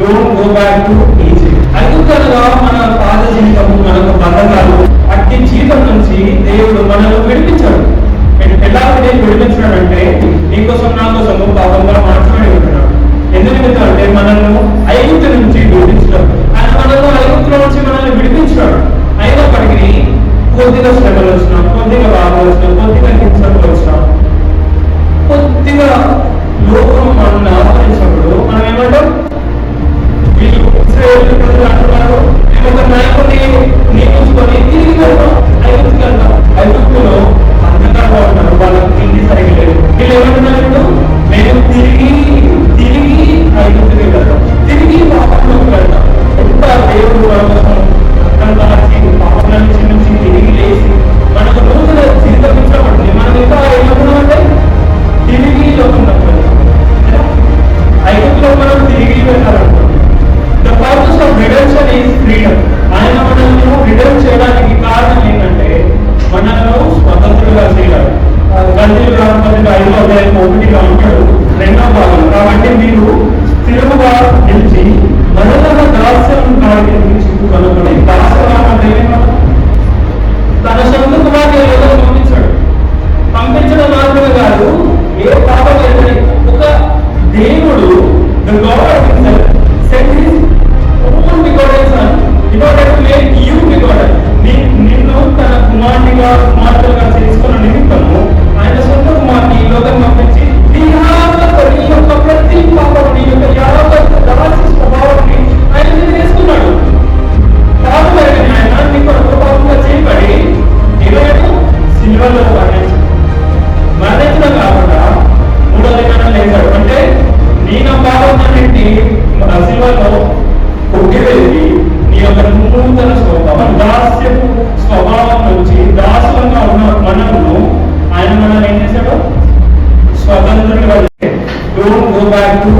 Don't go back to Egypt. అందుకనగా మన పాత జీవితము, మనకు బంధకాలు, అట్టి జీవితం నుంచి దేవుడు మనల్ని విడిపించాడు. ఎలా విడిపించాడంటే నీకోసం నా కోసం పాపంగా మార్చబడి ఉంటున్నాడు. ఎందుకు అంటే మనల్ని ఐగుప్తు నుంచి విడిపించడం, ఆయన మనల్ని ఐగుప్తులో నుంచి మనల్ని విడిపించాడు. అయినప్పటికీ కొద్దిగా శ్రమలు వచ్చినా, కొద్దిగా బాధలు వచ్చినా, కొద్దిగా హింసలు వచ్చినా, కొద్దిగా లోకం మనల్ని ఆహ్వానించినప్పుడు మనం ఏమంటాం? వీళ్ళు ఇశ్రాయేలు ప్రజలు అంటున్నారు, మేము ఒక నాయకుడిని నియమించుకొని తిరిగి వెళ్తాం, ఐగుప్తుకి వెళ్తాం. ఐగుప్తులో అంధకారంగా ఉంటారు, వాళ్ళకి తిండి సరిగ్గా లేదు. వీళ్ళు ఏమంటున్నారు? ఇప్పుడు మేము తిరిగి ఐగుప్తుకి వెళ్తాం, తిరిగి పాపంలోకి వెళ్తాం. ఎంత దేవుడు మన కోసం పాపం నుంచి తిరిగి లేచి మనకు నూతన జీవితం ఇచ్చినప్పటికీ మనం ఇంకా ఏమనుకున్నామంటే తిరిగి లోకంలోకి వెళ్తాం. ఐగుప్తులో మనం తిరిగి వెళ్ళాలనుకుంటాం. The purpose of redemption is freedom. ఆయన మనల్ని రిడెంప్ చేయడానికి కారణం ఏంటంటే మనల్ని స్వతంత్రంగా చేయాలి. గంటలు రాకపోతే 5:1 అంటాడు 2వ భాగం. కాబట్టి మీరు స్థిరముగా నిలిచి మనల దాస్యం కనుగొని దాసరామంటే తన సొంత కుమార్తె ఏదో పంపించడం మాత్రమే కాదు, ఏ పాపం లేదని ఒక దేవుడు the God himself sent his own begotten son in order to make you begotten. నిన్ను తన కుమార్తెగా చేసుకున్న నిమిత్తము ఆయన సొంత కుమార్తె ఈ లోకం పంపించి నీ యొక్క ప్రతి పాపం, నీ యొక్క యావత్ దాసి స్వభావాన్ని ఆయన చేసుకున్నాడు. పాపమైన ఆయన నీ కొరకు పాపంగా చేయబడి ఇరవై సిల్వలో మరణించడం కాకుండా 3వ దినాన లేచాడు. అంటే నేను పాపంటి సిల్వలో కొట్టివేసి నీ యొక్క నూతన స్వభావం, దాస్యపు స్వభావం నుంచి దాసులంగా ఉన్న మనల్ని ఆయన మనల్ని ఏం చేశాడు? స్వతంత్రంగా. Don't go back to